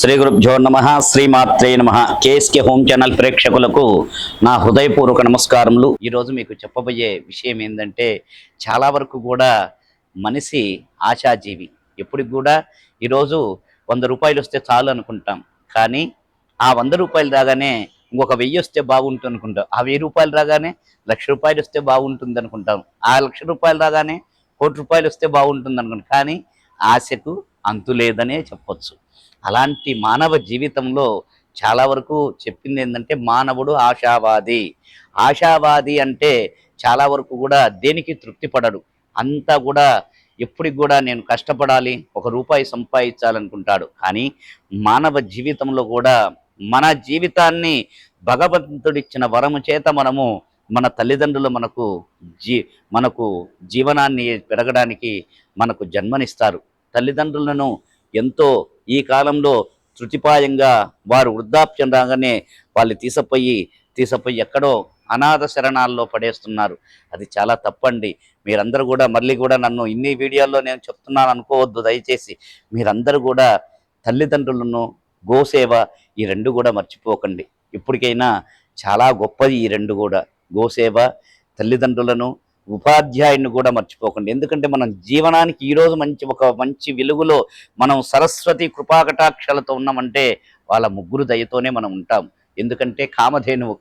శ్రీ గురుభ్యో నమ శ్రీమాత్రే నమ కేఎస్కే హోమ్ ఛానల్ ప్రేక్షకులకు నా హృదయపూర్వక నమస్కారములు. ఈరోజు మీకు చెప్పబోయే విషయం ఏంటంటే, చాలా వరకు కూడా మనిషి ఆశాజీవి. ఎప్పటికి కూడా ఈరోజు 100 రూపాయలు వస్తే చాలు అనుకుంటాం, కానీ ఆ 100 రూపాయలు రాగానే ఇంకొక 1000 వస్తే బాగుంటుంది అనుకుంటాం. ఆ 1000 రూపాయలు రాగానే 1,00,000 రూపాయలు వస్తే బాగుంటుంది అనుకుంటాం. ఆ 1,00,000 రూపాయలు రాగానే 1,00,00,000 రూపాయలు వస్తే బాగుంటుంది అనుకుంటాం. కానీ ఆశకు అంతు లేదనే చెప్పొచ్చు. అలాంటి మానవ జీవితంలో చాలా వరకు చెప్పింది ఏంటంటే, మానవుడు ఆశావాది. ఆశావాది అంటే చాలా వరకు కూడా దేనికి తృప్తి పడడు. అంతా కూడా ఎప్పటికి కూడా నేను కష్టపడాలి, 1 రూపాయి సంపాదించాలనుకుంటాడు. కానీ మానవ జీవితంలో కూడా మన జీవితాన్ని భగవంతుడిచ్చిన వరము చేత మనము మన తల్లిదండ్రులు మనకు జీవనాన్ని పెరగడానికి మనకు జన్మనిస్తారు. తల్లిదండ్రులను ఎంతో ఈ కాలంలో తృతిపాయంగా వారు వృద్ధాప్యం రాగానే వాళ్ళు తీసపోయి ఎక్కడో అనాథ శరణాల్లో పడేస్తున్నారు. అది చాలా తప్పండి. మీరందరూ కూడా మళ్ళీ కూడా నన్ను ఇన్ని వీడియోల్లో నేను చెప్తున్నాను అనుకోవద్దు. దయచేసి మీరందరూ కూడా తల్లిదండ్రులను, గోసేవ, ఈ 2 కూడా మర్చిపోకండి. ఇప్పటికైనా చాలా గొప్పది ఈ 2 కూడా. గోసేవ, తల్లిదండ్రులను, ఉపాధ్యాయుని కూడా మర్చిపోకండి. ఎందుకంటే మనం జీవనానికి ఈరోజు ఒక మంచి వెలుగులో మనం సరస్వతి కృపాకటాక్షలతో ఉన్నామంటే వాళ్ళ ముగ్గురు దయతోనే మనం ఉంటాం. ఎందుకంటే కామధేనువు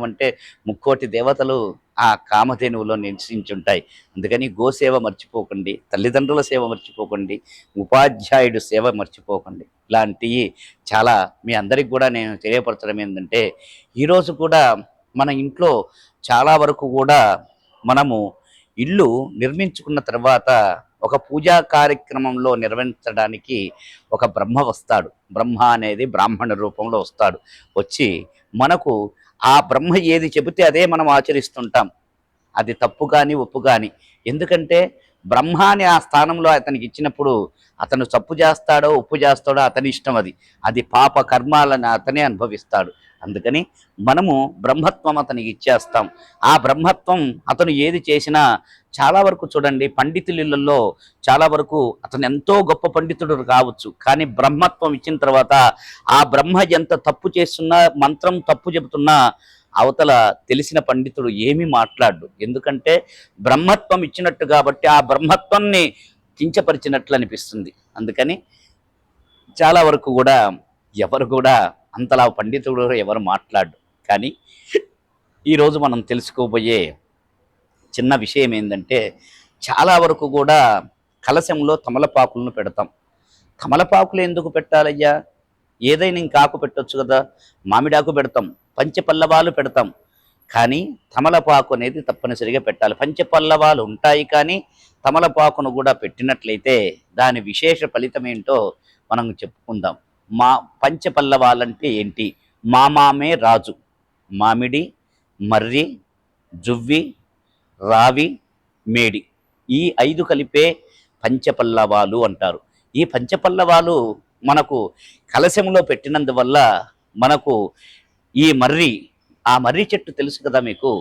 అంటే 3,000,000 దేవతలు ఆ కామధేనువులో నివసించుంటాయి. అందుకని గోసేవ మర్చిపోకండి, తల్లిదండ్రుల సేవ మర్చిపోకండి, ఉపాధ్యాయుడు సేవ మర్చిపోకండి. ఇలాంటివి చాలా మీ అందరికి కూడా నేను తెలియపరచడం ఏంటంటే, ఈరోజు కూడా మన ఇంట్లో చాలా వరకు కూడా మనము ఇల్లు నిర్మించుకున్న తర్వాత ఒక పూజా కార్యక్రమంలో నిర్వహించడానికి ఒక బ్రహ్మ వస్తాడు. బ్రహ్మ అనేది బ్రాహ్మణ రూపంలో వస్తాడు. వచ్చి మనకు ఆ బ్రహ్మ ఏది చెబితే అదే మనం ఆచరిస్తుంటాం. అది తప్పు కానీ ఒప్పు కానీ. ఎందుకంటే బ్రహ్మాని ఆ స్థానంలో అతనికి ఇచ్చినప్పుడు అతను తప్పు చేస్తాడో ఒప్పు చేస్తాడో అతని ఇష్టం. అది పాప కర్మాలను అతనే అనుభవిస్తాడు. అందుకని మనము బ్రహ్మత్వం అతనికి ఇచ్చేస్తాం. ఆ బ్రహ్మత్వం అతను ఏది చేసినా చాలా వరకు చూడండి, పండితులలో చాలా వరకు అతను ఎంతో గొప్ప పండితుడు కావచ్చు, కానీ బ్రహ్మత్వం ఇచ్చిన తర్వాత ఆ బ్రహ్మ ఎంత తప్పు చేస్తున్నా, మంత్రం తప్పు చెబుతున్నా అవతల తెలిసిన పండితుడు ఏమీ మాట్లాడు. ఎందుకంటే బ్రహ్మత్వం ఇచ్చినట్టు కాబట్టి ఆ బ్రహ్మత్వాన్ని కించపరిచినట్లు అనిపిస్తుంది. అందుకని చాలా వరకు కూడా ఎవరు కూడా అంతలా పండితుడు ఎవరు మాట్లాడు. కానీ ఈరోజు మనం తెలుసుకోబోయే చిన్న విషయం ఏంటంటే, చాలా వరకు కూడా కలశంలో తమలపాకులను పెడతాం. తమలపాకులు ఎందుకు పెట్టాలయ్యా? ఏదైనా ఇంకాకు పెట్టొచ్చు కదా. మామిడాకు పెడతాం, పంచపల్లవాలు పెడతాం, కానీ తమలపాకు అనేది తప్పనిసరిగా పెట్టాలి. పంచపల్లవాలు ఉంటాయి, కానీ తమలపాకును కూడా పెట్టినట్లయితే దాని విశేష ఫలితం ఏంటో మనం చెప్పుకుందాం. పంచపల్లవాలంటే ఏంటి? మామే రాజు, మామిడి, మర్రి, జువ్వి, రావి, మేడి, ఈ 5 కలిపే పంచపల్లవాలు అంటారు. ఈ పంచపల్లవాలు మనకు కలశంలో పెట్టినందువల్ల మనకు ఈ ఆ మర్రి చెట్టు తెలుసు కదా మీకు.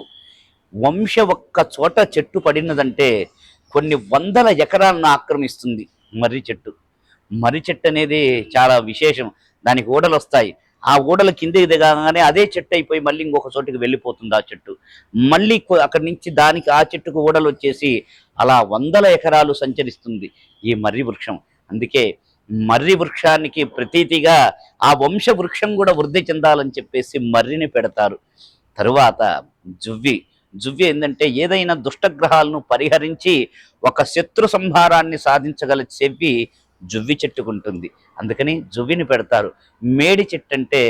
ఒక్క చోట చెట్టు పడినదంటే కొన్ని 100 ఎకరాలను ఆక్రమిస్తుంది మర్రి చెట్టు. మర్రి చెట్టు అనేది చాలా విశేషం. దానికి ఊడలు వస్తాయి. ఆ ఊడల కిందికి దిగగానే అదే చెట్టు అయిపోయి మళ్ళీ ఇంకొక చోటుకి వెళ్ళిపోతుంది. ఆ చెట్టు మళ్ళీ అక్కడి నుంచి దానికి ఆ చెట్టుకు ఊడలు వచ్చేసి అలా 100 ఎకరాలు సంచరిస్తుంది ఈ మర్రి వృక్షం. అందుకే మర్రి వృక్షానికి ప్రతీతిగా ఆ వంశ వృక్షం కూడా వృద్ధి చెందాలని చెప్పేసి మర్రిని పెడతారు. తరువాత జువ్వి ఏంటంటే, ఏదైనా దుష్టగ్రహాలను పరిహరించి ఒక శత్రు సంహారాన్ని సాధించగల చెవ్వి జువ్వి చెట్టుకుంటుంది. అందుకని జువ్విని పెడతారు. మేడి చెట్టు అంటే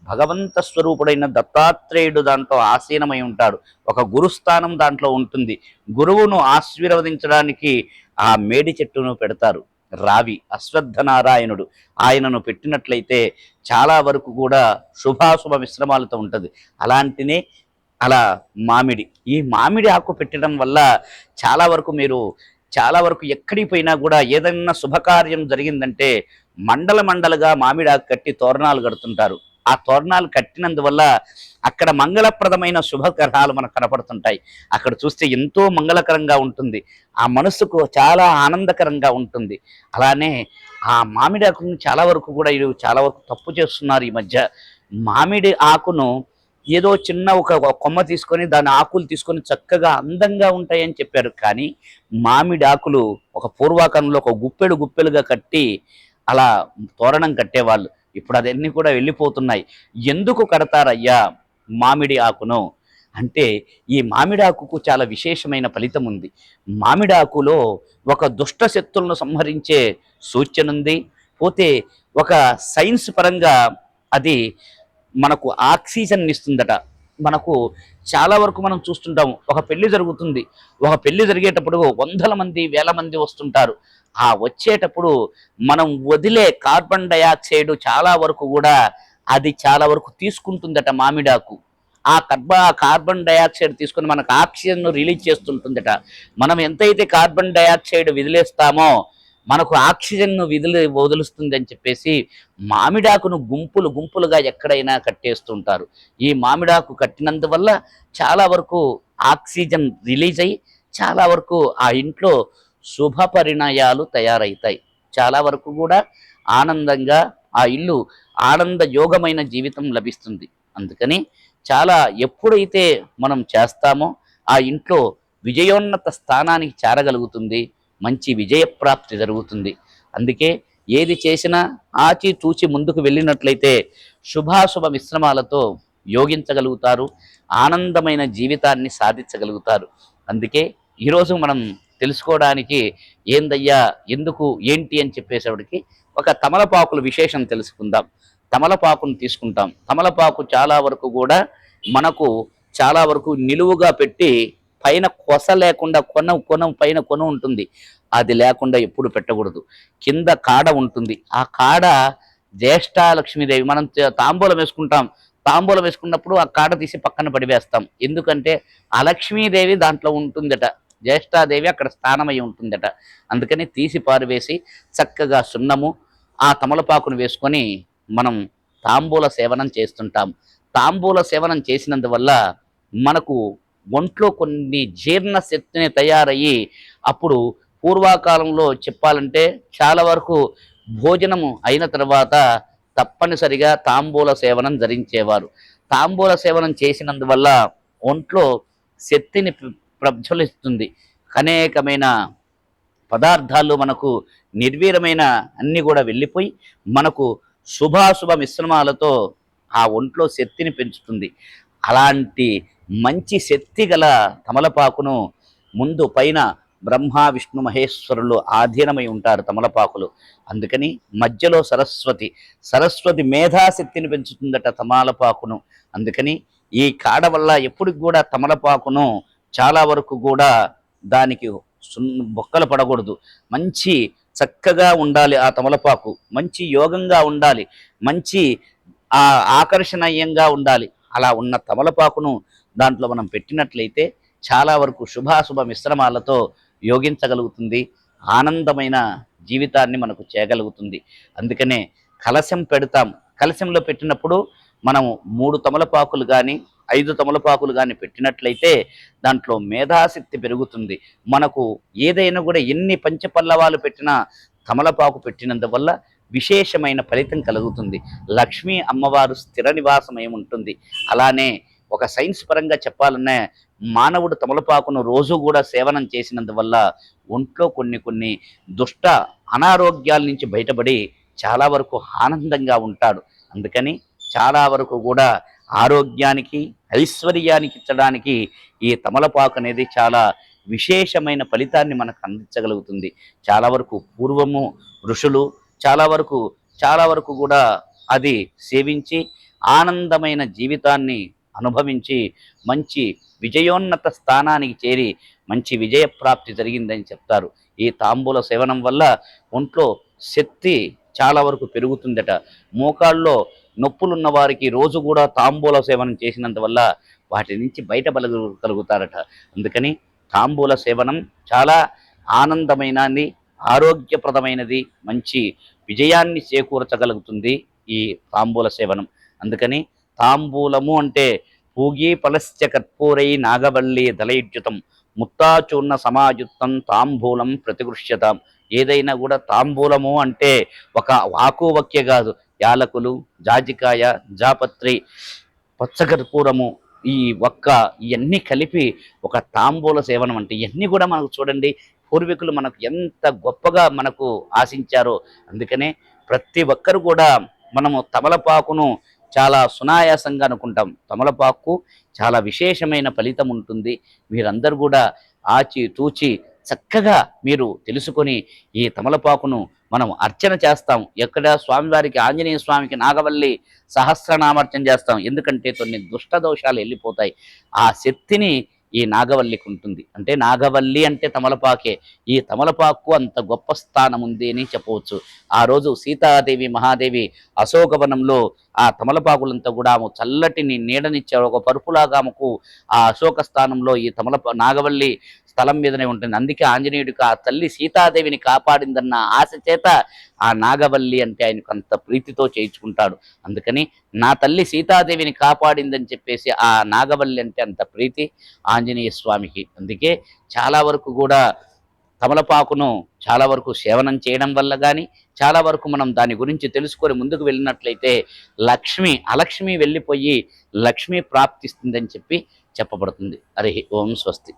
భగవంత స్వరూపుడైన దత్తాత్రేయుడు దాంట్లో ఆసీనమై ఉంటాడు. ఒక గురుస్థానం దాంట్లో ఉంటుంది. గురువును ఆశీర్వదించడానికి ఆ మేడి చెట్టును పెడతారు. రావి అశ్వత్థనారాయణుడు, ఆయనను పెట్టినట్లయితే చాలా వరకు కూడా శుభాశుభ మిశ్రమాలతో ఉంటుంది. అలా మామిడి, ఈ మామిడి ఆకు పెట్టడం వల్ల చాలా వరకు ఎక్కడికి పోయినా కూడా ఏదైనా శుభకార్యం జరిగిందంటే మండలుగా మామిడి ఆకు కట్టి తోరణాలు కడుతుంటారు. ఆ తోరణాలు కట్టినందువల్ల అక్కడ మంగళప్రదమైన శుభగ్రహాలు మనకు కనపడుతుంటాయి. అక్కడ చూస్తే ఎంతో మంగళకరంగా ఉంటుంది. ఆ మనసుకు చాలా ఆనందకరంగా ఉంటుంది. అలానే ఆ మామిడి ఆకును చాలా వరకు కూడా వీళ్ళు చాలా వరకు తప్పు చేస్తున్నారు ఈ మధ్య. మామిడి ఆకును ఏదో చిన్న ఒక కొమ్మ తీసుకొని దాని ఆకులు తీసుకొని చక్కగా అందంగా ఉంటాయని చెప్పారు. కానీ మామిడి ఆకులు ఒక పూర్వకాలంలో ఒక గుప్పెడు గుప్పెలుగా కట్టి అలా తోరణం కట్టేవాళ్ళు. ఇప్పుడు అదన్నీ కూడా వెళ్ళిపోతున్నాయి. ఎందుకు కడతారయ్యా మామిడి ఆకును అంటే, ఈ మామిడి ఆకుకు చాలా విశేషమైన ఫలితం ఉంది. మామిడి ఆకులో ఒక దుష్ట శక్తులను సంహరించే సూచన ఉంది. పోతే ఒక సైన్స్ పరంగా అది మనకు ఆక్సిజన్ ఇస్తుందట. మనకు చాలా వరకు మనం చూస్తుంటాం. ఒక పెళ్లి జరుగుతుంది. ఒక పెళ్లి జరిగేటప్పుడు వందల మంది, వేల మంది వస్తుంటారు. ఆ వచ్చేటప్పుడు మనం వదిలే కార్బన్ డయాక్సైడ్ చాలా వరకు కూడా అది చాలా వరకు తీసుకుంటుందట మామిడాకు. ఆ కార్బన్ డయాక్సైడ్ తీసుకొని మనకు ఆక్సిజన్ రిలీజ్ చేస్తుంటుందట. మనం ఎంతైతే కార్బన్ డయాక్సైడ్ విదిలేస్తామో మనకు ఆక్సిజన్ వదులుస్తుంది అని చెప్పేసి మామిడాకును గుంపులు గుంపులుగా ఎక్కడైనా కట్టేస్తుంటారు. ఈ మామిడాకు కట్టినందువల్ల చాలా వరకు ఆక్సిజన్ రిలీజ్ అయ్యి చాలా వరకు ఆ ఇంట్లో శుభ పరిణయాలు తయారవుతాయి. చాలా వరకు కూడా ఆనందంగా ఆ ఇల్లు ఆనంద యోగమైన జీవితం లభిస్తుంది. అందుకని చాలా ఎప్పుడైతే మనం చేస్తామో ఆ ఇంట్లో విజయోన్నత స్థానానికి చేరగలుగుతుంది. మంచి విజయప్రాప్తి జరుగుతుంది. అందుకే ఏది చేసినా ఆచితూచి ముందుకు వెళ్ళినట్లయితే శుభాశుభ మిశ్రమాలతో యోగించగలుగుతారు. ఆనందమైన జీవితాన్ని సాధించగలుగుతారు. అందుకే ఈరోజు మనం తెలుసుకోవడానికి ఏందయ్యా ఎందుకు ఏంటి అని చెప్పేసరికి ఒక తమలపాకుల విశేషం తెలుసుకుందాం. తమలపాకును తీసుకుంటాం. తమలపాకు చాలా వరకు కూడా మనకు చాలా వరకు నిలువుగా పెట్టి పైన కొస లేకుండా కొన పైన కొన ఉంటుంది. అది లేకుండా ఎప్పుడు పెట్టకూడదు. కింద కాడ ఉంటుంది. ఆ కాడ జ్యేష్ఠ లక్ష్మీదేవి మనం తాంబూలం వేసుకుంటాం. తాంబూలం వేసుకున్నప్పుడు ఆ కాడ తీసి పక్కన పడివేస్తాం. ఎందుకంటే ఆ లక్ష్మీదేవి దాంట్లో ఉంటుందట. జ్యేష్ఠాదేవి అక్కడ స్థానమై ఉంటుందట. అందుకని తీసి పారువేసి చక్కగా సున్నము ఆ తమలపాకును వేసుకొని మనం తాంబూల సేవనం చేస్తుంటాం. తాంబూల సేవనం చేసినందువల్ల మనకు ఒంట్లో కొన్ని జీర్ణ శక్తిని తయారయ్యి అప్పుడు పూర్వకాలంలో చెప్పాలంటే చాలా వరకు భోజనము అయిన తర్వాత తప్పనిసరిగా తాంబూల సేవనం ధరించేవారు. తాంబూల సేవనం చేసినందువల్ల ఒంట్లో శక్తిని ప్రజ్వలిస్తుంది. అనేకమైన పదార్థాలు మనకు నిర్వీరమైన అన్ని కూడా వెళ్ళిపోయి మనకు శుభాశుభ మిశ్రమాలతో ఆ ఒంట్లో శక్తిని పెంచుతుంది. అలాంటి మంచి శక్తి గల తమలపాకును ముందు పైన బ్రహ్మ విష్ణు మహేశ్వరులు ఆధీనమై ఉంటారు తమలపాకులు. అందుకని మధ్యలో సరస్వతి మేధాశక్తిని పెంచుతుందట తమలపాకును. అందుకని ఈ కాడ వల్ల ఎప్పటికి కూడా తమలపాకును చాలా వరకు కూడా దానికి బొక్కలు పడకూడదు. మంచి చక్కగా ఉండాలి ఆ తమలపాకు. మంచి యోగంగా ఉండాలి. మంచి ఆకర్షణీయంగా ఉండాలి. అలా ఉన్న తమలపాకును దాంట్లో మనం పెట్టినట్లయితే చాలా వరకు శుభాశుభ మిశ్రమాలతో యోగించగలుగుతుంది. ఆనందమైన జీవితాన్ని మనకు చేయగలుగుతుంది. అందుకనే కలశం పెడతాం. కలశంలో పెట్టినప్పుడు మనం 3 తమలపాకులు కానీ 5 తమలపాకులు కానీ పెట్టినట్లయితే దాంట్లో మేధాశక్తి పెరుగుతుంది. మనకు ఏదైనా కూడా ఎన్ని పంచపల్లవాలు పెట్టినా తమలపాకు పెట్టినందువల్ల విశేషమైన ఫలితం కలుగుతుంది. లక్ష్మీ అమ్మవారు స్థిర నివాసమై ఉంటుంది. అలానే ఒక సైన్స్ పరంగా చెప్పాలన్నా మానవుడు తమలపాకును రోజు కూడా సేవనం చేసినందువల్ల ఒంట్లో కొన్ని దుష్ట అనారోగ్యాల నుంచి బయటపడి చాలా వరకు ఆనందంగా ఉంటాడు. అందుకని చాలా వరకు కూడా ఆరోగ్యానికి ఐశ్వర్యానికి ఇచ్చడానికి ఈ తమలపాకు అనేది చాలా విశేషమైన ఫలితాన్ని మనకు అందించగలుగుతుంది. చాలా వరకు పూర్వము ఋషులు చాలా వరకు కూడా అది సేవించి ఆనందమైన జీవితాన్ని అనుభవించి మంచి విజయోన్నత స్థానానికి చేరి మంచి విజయప్రాప్తి జరిగిందని చెప్తారు. ఈ తాంబూల సేవనం వల్ల ఒంట్లో శక్తి చాలా వరకు పెరుగుతుందట. మోకాళ్ళలో నొప్పులున్న వారికి రోజు కూడా తాంబూల సేవనం చేసినంత వల్ల వాటి నుంచి బయటపడగలుగుతారట. అందుకని తాంబూల సేవనం చాలా ఆనందమైనది, ఆరోగ్యప్రదమైనది, మంచి విజయాన్ని చేకూర్చగలుగుతుంది ఈ తాంబూల సేవనం. అందుకని తాంబూలము అంటే పూగి పలశ్చ కర్పూరై నాగవల్లి దళయుజ్యుతం ముత్తాచూర్ణ సమాయుక్తం తాంబూలం ప్రతిగృహ్యతాం. ఏదైనా కూడా తాంబూలము అంటే ఒక ఆకు వక్య కాదు, యాలకులు, జాజికాయ, జాపత్రి, పచ్చకర్పూరము, ఈ ఒక్క ఇవన్నీ కలిపి ఒక తాంబూల సేవనం అంటే ఇవన్నీ కూడా మనకు చూడండి పూర్వీకులు మనకు ఎంత గొప్పగా మనకు ఆశించారో. అందుకనే ప్రతి ఒక్కరు కూడా మనము తమలపాకును చాలా సునాయాసంగా అనుకుంటాం. తమలపాకు చాలా విశేషమైన ఫలితం ఉంటుంది. మీరందరూ కూడా ఆచి తూచి చక్కగా మీరు తెలుసుకొని ఈ తమలపాకును మనం అర్చన చేస్తాం. ఎక్కడ స్వామివారికి, ఆంజనేయ స్వామికి నాగవల్లి సహస్రనామార్చన చేస్తాం. ఎందుకంటే కొన్ని దుష్ట దోషాలు వెళ్ళిపోతాయి. ఆ శక్తిని ఈ నాగవల్లికి ఉంటుంది. అంటే నాగవల్లి అంటే తమలపాకే. ఈ తమలపాకు అంత గొప్ప స్థానం ఉంది అని చెప్పవచ్చు. ఆ రోజు సీతాదేవి మహాదేవి అశోకవనంలో ఆ తమలపాకులంతా కూడా ఆమె చల్లటి నీడనిచ్చారు. ఒక పరుపులాగా ఆమెకు ఆ అశోక స్థానంలో ఈ నాగవల్లి స్థలం మీదనే ఉంటుంది. అందుకే ఆంజనేయుడికి ఆ తల్లి సీతాదేవిని కాపాడిందన్న ఆశ చేత ఆ నాగవల్లి అంటే ఆయనకు అంత ప్రీతితో చేయించుకుంటాడు. అందుకని నా తల్లి సీతాదేవిని కాపాడిందని చెప్పేసి ఆ నాగవల్లి అంటే అంత ప్రీతి ఆంజనేయ స్వామికి. అందుకే చాలా వరకు కూడా తమలపాకును చాలా వరకు సేవనం చేయడం వల్ల కానీ, చాలా వరకు మనం దాని గురించి తెలుసుకొని ముందుకు వెళ్ళినట్లయితే అలక్ష్మి వెళ్ళిపోయి లక్ష్మి ప్రాప్తిస్తుందని చెప్పి చెప్పబడుతుంది. హరి ఓం స్వస్తి.